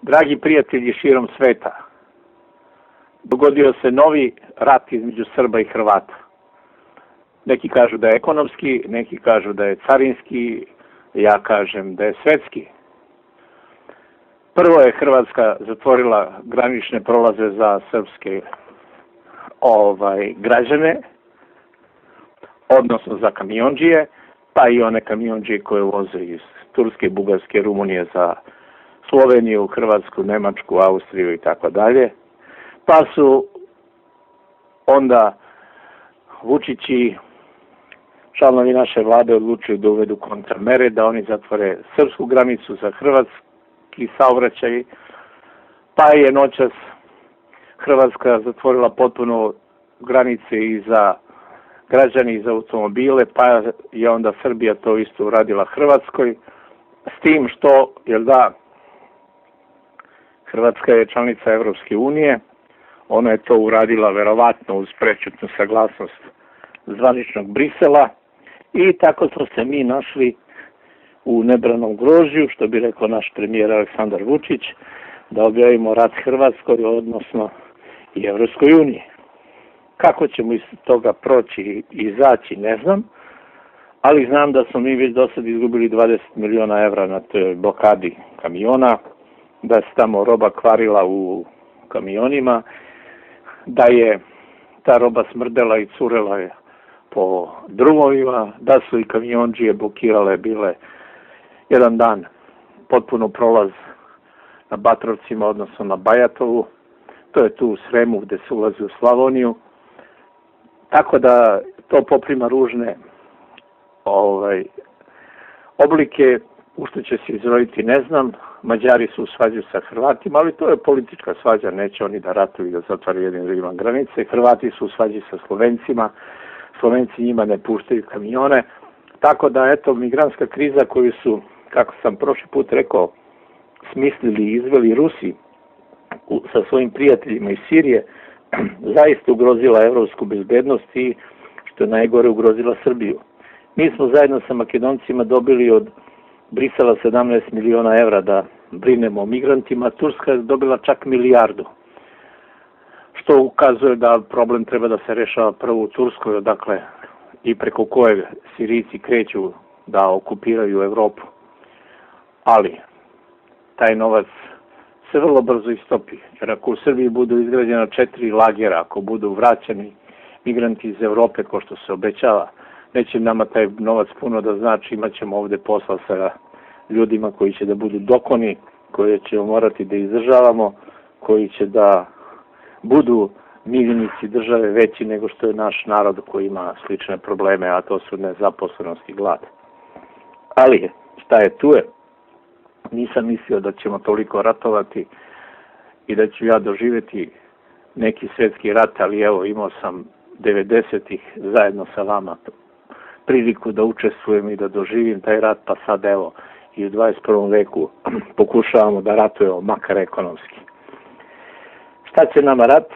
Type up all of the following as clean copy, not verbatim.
Dragi prijatelji širom sveta, dogodio se novi rat između Srba i Hrvata. Neki kažu da je ekonomski, neki kažu da je carinski, ja kažem da je svetski. Prvo je Hrvatska zatvorila granične prolaze za srpske građane, odnosno za kamiondžije, pa i one kamiondžije koje voze iz Turske, Bugarske, Rumunije za Sloveniju, Hrvatsku, Nemačku, Austriju i tako dalje. Pa su onda Vučić i članovi naše vlade odlučili da uvedu kontramere, da oni zatvore srpsku granicu za hrvatski saobraćaj, pa je noćas Hrvatska zatvorila potpuno granice i za građani i za automobile, pa je onda Srbija to isto uradila Hrvatskoj, s tim što, Hrvatska je članica Evropske unije, ona je to uradila verovatno uz prečutnu saglasnost zvaničnog Brisela i tako smo se mi našli u nebranom grožđu, što bi rekao naš premijer Aleksandar Vučić, da objavimo rat Hrvatskoj, odnosno i Evropskoj uniji. Kako ćemo iz toga proći i izaći, ne znam, ali znam da smo mi već do sad izgubili 20 miliona evra na toj blokadi kamiona, da se tamo roba kvarila u kamionima, da je ta roba smrdela i curela je po drumovima, da su i kamiondžije blokirale bile jedan dan potpuno prolaz na Batrovcima, odnosno na Bajatovu, to je tu u Sremu gde se ulazi u Slavoniju, tako da to poprima ružne oblike, u što će se izroditi ne znam. Mađari su u svađu sa Hrvatima, ali to je politička svađa, neće oni da ratuju i da zatvaraju jednim drugima granice. Hrvati su u svađi sa Slovencima, Slovenci njima ne puštaju kamione, tako da eto migrantska kriza koju su, kako sam prošli put rekao, smislili i izveli Rusi sa svojim prijateljima iz Sirije, zaista ugrozila evropsku bezbednost i, što je najgore, ugrozila Srbiju. Mi smo zajedno sa Makedoncima dobili od Brisela 17 miliona evra da brinemo o migrantima, Turska je dobila čak milijardu, što ukazuje da problem treba da se rešava prvo u Turskoj, odakle i preko koje Sirijci kreću da okupiraju Evropu. Ali taj novac se vrlo brzo istopi, jer ako u Srbiji budu izgrađena 4 lagera, ako budu vraćani migranti iz Evrope, ko što se obećava, neće nama taj novac puno da znači, imat ćemo ovde posla sa ljudima koji će da budu dokoni, koje ćemo morati da izdržavamo, koji će da budu miljenici države veći nego što je naš narod koji ima slične probleme, a to su nezaposlenost i glad. Ali šta je tu je? Nisam mislio da ćemo toliko ratovati i da ću ja doživjeti neki svetski rat, ali evo imao sam 90-ih zajedno sa vama priliku da učestvujem i da doživim taj rat, pa sad evo i u 21. veku pokušavamo da ratujemo, makar ekonomski. Šta će nama rat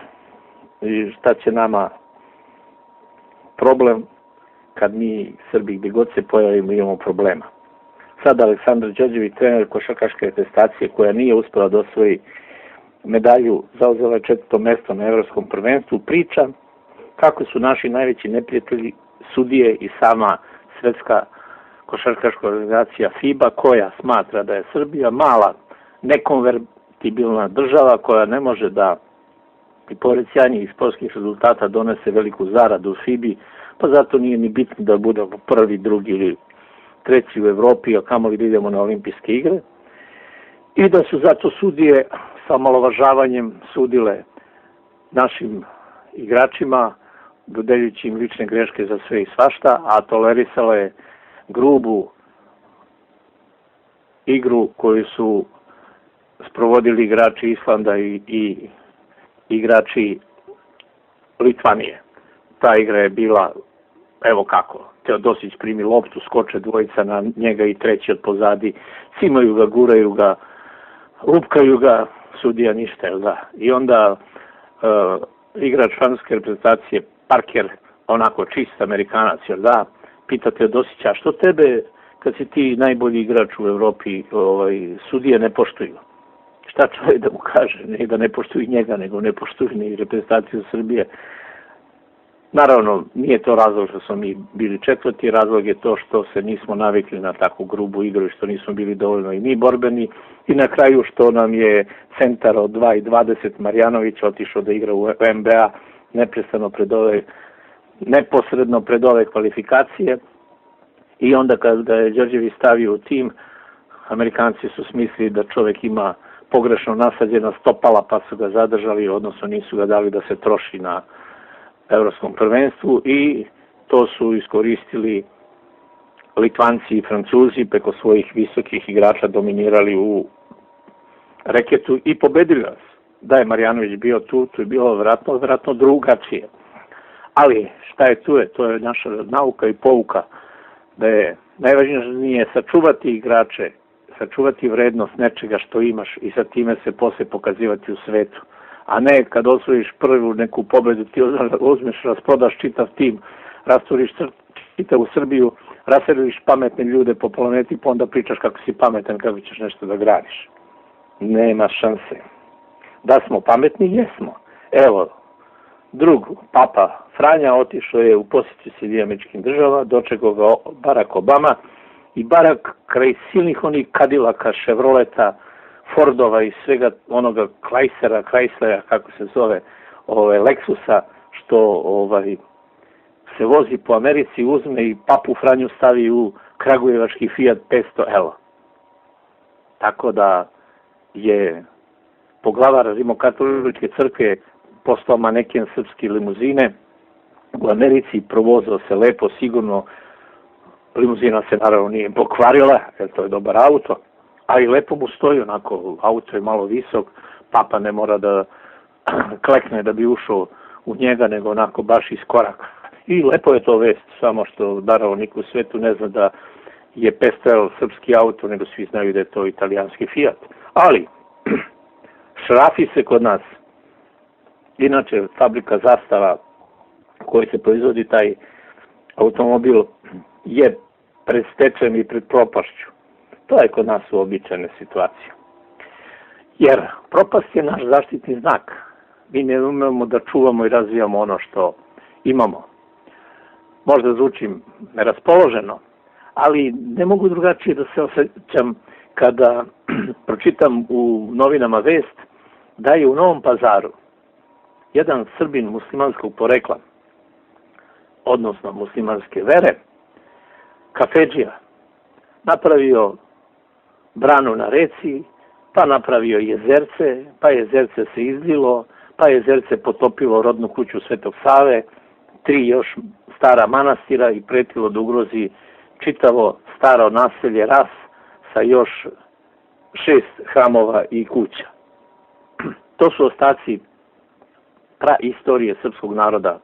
i šta će nama problem kad mi Srbi gdje god se pojavimo imamo problema. Sad Aleksandar Đorđević, trener košarkaške reprezentacije koja nije uspela da osvoji medalju, zauzela je 4. mesto na Evropskom prvenstvu, priča kako su naši najveći neprijatelji sudije i sama svetska košarkaška organizacija FIBA, koja smatra da je Srbija mala, nekonvertibilna država koja ne može da i pored sjajnih sportskih rezultata donese veliku zaradu u FIBI, pa zato nije ni bitno da budemo prvi, drugi ili treći u Evropi, a kamoli da idemo na olimpijske igre, i da su zato sudije sa omalovažavanjem sudile našim igračima, dodeljujući im lične greške za sve i svašta, a tolerisala je grubu igru koju su sprovodili igrači Islanda i igrači Litvanije. Ta igra je bila, evo kako, Teodosić primi loptu, skoče dvojica na njega i treći od pozadi, cimaju ga, guraju ga, lupkaju ga, sudija ništa, jel da? I onda igrač francuske reprezentacije Parker, onako čist Amerikanac, jel da, pita Teodosića, što tebe, kad si ti najbolji igrač u Evropi, sudije ne poštuju? šta čovjek da mu kaže, ne da ne poštuju njega, nego ne poštuju ni reprezentaciju Srbije. Naravno, nije to razlog što smo mi bili četvrti, razlog je to što se nismo navikli na takvu grubu igru i što nismo bili dovoljno i mi borbeni i na kraju što nam je centar od 2,20 Marjanović otišao da igra u NBA neposredno pred ove kvalifikacije i onda kad ga je Đorđević stavio u tim, Amerikanci su smislili da čovjek ima pogrešno nasađena stopala pa su ga zadržali, odnosno nisu ga dali da se troši na evropskom prvenstvu i to su iskoristili Litvanci i Francuzi preko svojih visokih igrača dominirali u reketu i pobedili nas. Da je Marjanović bio tu, to je bilo vjerojatno drugačije. Ali šta je tu je, to je naša nauka i pouka da je najvažnije sačuvati igrače, sačuvati vrednost nečega što imaš i sa time se posle pokazivati u svetu. A ne kad osvojiš prvu neku pobedu, ti uzmeš, rasprodaš čitav tim, rastvoriš čitavu Srbiju, raseliš pametne ljude po planeti, pa onda pričaš kako si pametan, kako ćeš nešto da gradiš. Nema šanse. Da smo pametni, jesmo. Evo, drug Papa Franja otišao je u posjeću Sjedinjenih Država, dočekao ga Barack Obama i Barack kraj silnih onih Cadillaka, Chevroleta, Fordova i svega onoga Chryslera, kako se zove, Lexusa, što se vozi po Americi, uzme i Papu Franju stavi u kragujevački Fiat 500L. Tako da je poglavar Rimokatoličke crkve postao maneken srpske limuzine u Americi, provozao se lepo, sigurno, limuzina se naravno nije pokvarila, jer to je dobar auto, ali lepo mu stoji onako, auto je malo visok, Papa ne mora da klekne da bi ušao u njega, nego onako baš iz koraka. I lepo je to vest, samo što naravno niko u svetu ne zna da je 500L srpski auto, nego svi znaju da je to italijanski Fiat. Ali, šrafi se kod nas. Inače, fabrika Zastava koji se proizvodi taj automobil je pred stečajem i pred propašću. To je kod nas uobičajena situacija. Jer propast je naš zaštitni znak. Mi ne umemo da čuvamo i razvijamo ono što imamo. Možda zvučim neraspoloženo, ali ne mogu drugačije da se osjećam kada pročitam u novinama vest da je u Novom Pazaru jedan Srbin muslimanskog porekla, odnosno muslimanske vere, kafedžija, napravio branu na reci, pa napravio jezerce, pa jezerce se izlilo, pa jezerce potopilo rodnu kuću Svetog Save, 3 još stara manastira i pretilo da ugrozi čitavo staro naselje Ras sa još 6 hramova i kuća. To su ostaci praistorije srpskog naroda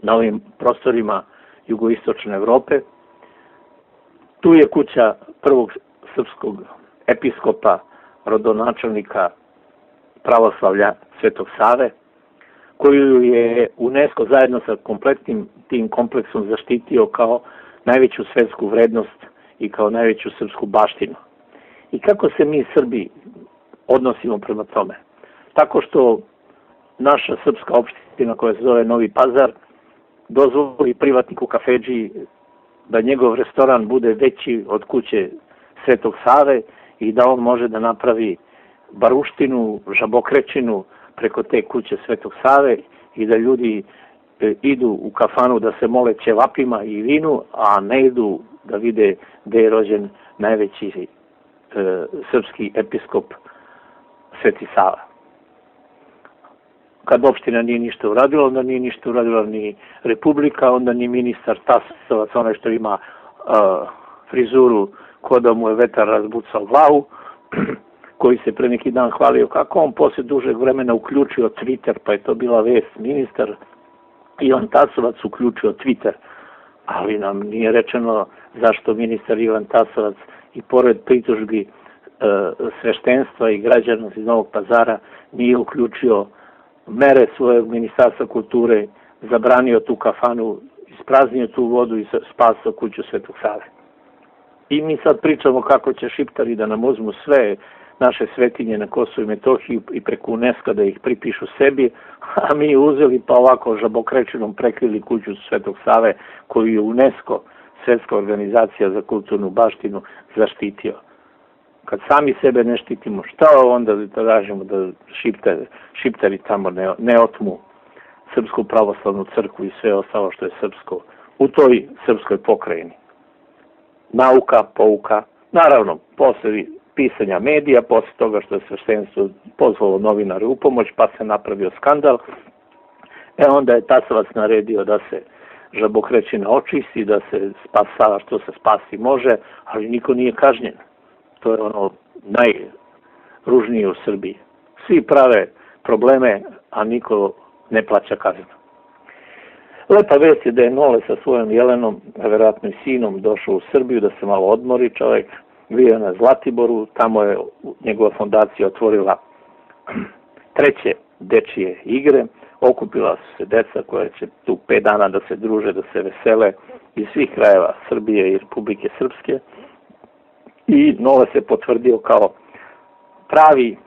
na ovim prostorima jugoistočne Evrope. Tu je kuća prvog srpskog episkopa, rodonačelnika pravoslavlja Svetog Save, koju je UNESCO zajedno sa kompletnim tim kompleksom zaštitio kao najveću svetsku vrednost i kao najveću srpsku baštinu. I kako se mi Srbi odnosimo prema tome? Tako što naša srpska opština koja se zove Novi Pazar dozvoli privatniku kafedži da njegov restoran bude veći od kuće Svetog Save i da on može da napravi baruštinu, žabokrećinu preko te kuće Svetog Save i da ljudi idu u kafanu da se mole ćevapima i vinu, a ne idu da vide gde je rođen najveći srpski episkop Sveti Sava. Kad opština nije ništa uradila, onda nije ništa uradila ni Republika, onda ni ministar Tasovac, onaj što ima frizuru ko da mu je vetar razbucao glavu, koji se pre neki dan hvalio kako on posle dužeg vremena uključio Twitter, pa je to bila vest. Ministar Ivan Tasovac uključio Twitter, ali nam nije rečeno zašto ministar Ivan Tasovac i pored pritužbi sveštenstva i građana iz Novog Pazara nije uključio mere svojeg ministarstva kulture, zabranio tu kafanu, ispraznio tu vodu i spasao kuću Svetog Save. I mi sad pričamo kako će šiptari da nam uzmu sve, naše svetinje na Kosovu i Metohiji i preko UNESCO da ih pripišu sebi, a mi uzeli pa ovako žabokrečinom prekrili kuću Svetog Save koju je UNESCO, Svetska organizacija za kulturnu baštinu, zaštitio. Kad sami sebe ne štitimo, šta onda da tražimo da Šiptari tamo ne otmu Srpsku pravoslavnu crkvu i sve ostalo što je srpsko u toj srpskoj pokrajini. Nauka, pouka, naravno, posle pisanja medija, posle toga što je sveštenstvo pozvalo novinare u pomoć, pa se napravio skandal, onda je Tasovac naredio da se Žabokrečina očisti, da se spasava što se spasi može, ali niko nije kažnjen. To je ono najružnije u Srbiji. Svi prave probleme, a niko ne plaća kaznu. Lepa vest je da je Nole sa svojom Jelenom, a verovatno i sinom, došao u Srbiju da se malo odmori čovjek, bio na Zlatiboru, tamo je njegova fondacija otvorila 3. dečije igre, okupila su se deca koja će tu 5 dana da se druže, da se vesele iz svih krajeva Srbije i Republike Srpske i Nole se potvrdio kao pravi,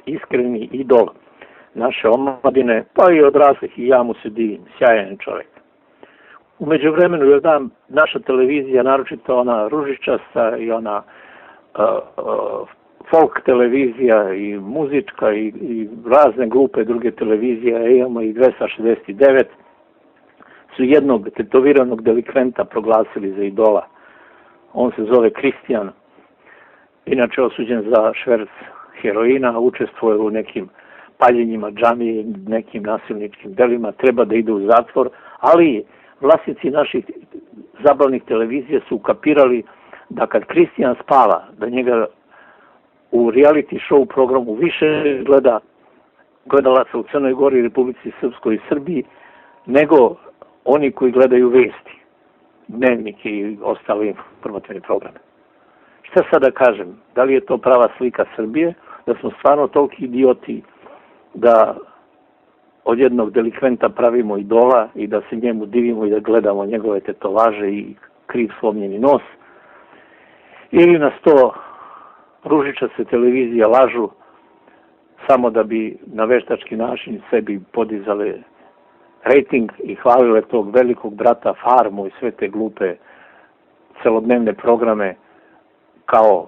iskreni idol naše omladine, pa i odraslih, i ja mu se divim, sjajan čovjek. U međuvremenu je naša televizija, naročito ona ružičasta i ona folk televizija i muzička i razne grupe druge televizije, imamo i 269, su jednog tetoviranog delikventa proglasili za idola. On se zove Kristijan, inače osuđen za šverc heroina, učestvuje u nekim paljenjima džamije, nekim nasilničkim delima, treba da ide u zatvor, ali vlasnici naših zabavnih televizija su ukapirali da kad Kristijan spava, da njega u reality show programu više gleda gledalaca u Crnoj Gori, Republici Srpskoj i Srbiji, nego oni koji gledaju vesti, dnevnike i ostale informativne programe. Šta sad da kažem? Da li je to prava slika Srbije? Da smo stvarno toliki idioti da od jednog delikventa pravimo idola i da se njemu divimo i da gledamo njegove tetovaže i kriv slomljeni nos? Ili nas to ružičaste televizije lažu samo da bi na veštački način sebi podizale rejting i hvalile tog velikog brata Farmu i sve te glupe celodnevne programe kao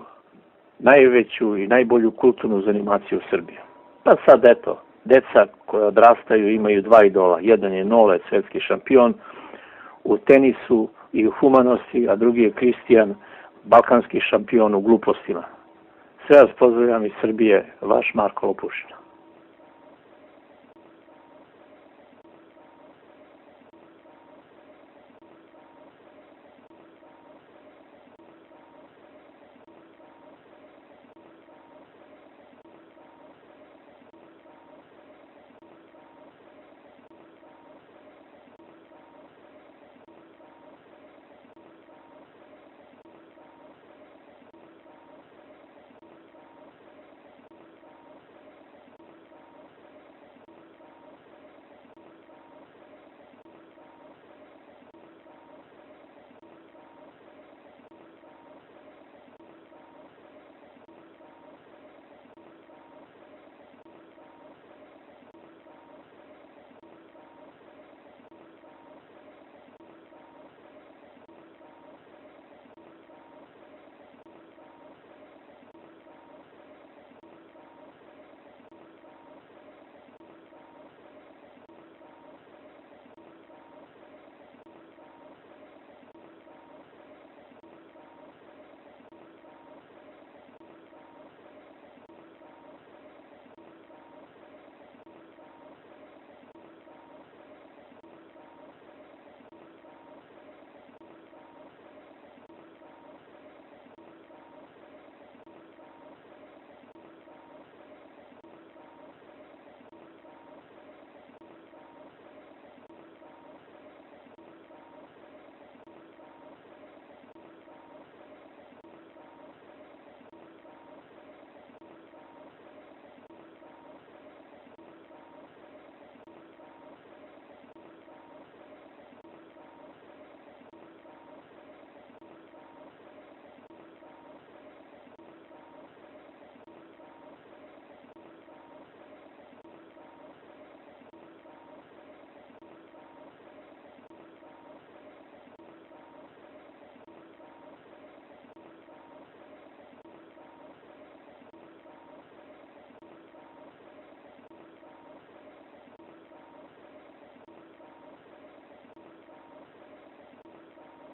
najveću i najbolju kulturnu zanimaciju u Srbiji. Pa sad eto, deca koje odrastaju imaju 2 idola. Jedan je Nole, svetski šampion u tenisu i u humanosti, a drugi je Kristijan, balkanski šampion u glupostima. Sve vas pozdravljam iz Srbije, vaš Marko Lopušina.